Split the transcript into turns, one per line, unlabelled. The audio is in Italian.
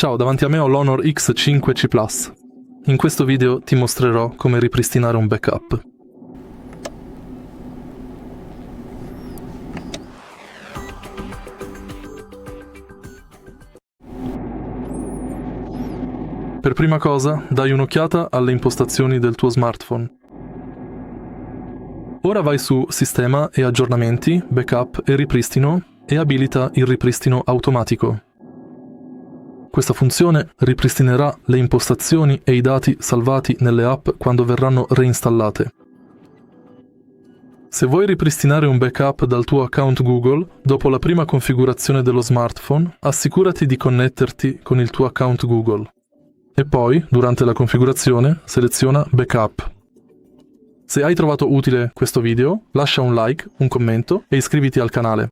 Ciao, davanti a me ho l'HONOR X5c Plus. In questo video ti mostrerò come ripristinare un backup. Per prima cosa, dai un'occhiata alle impostazioni del tuo smartphone. Ora vai su Sistema e Aggiornamenti, Backup e Ripristino e abilita il ripristino automatico. Questa funzione ripristinerà le impostazioni e i dati salvati nelle app quando verranno reinstallate. Se vuoi ripristinare un backup dal tuo account Google, dopo la prima configurazione dello smartphone, assicurati di connetterti con il tuo account Google. E poi, durante la configurazione, seleziona Backup. Se hai trovato utile questo video, lascia un like, un commento e iscriviti al canale.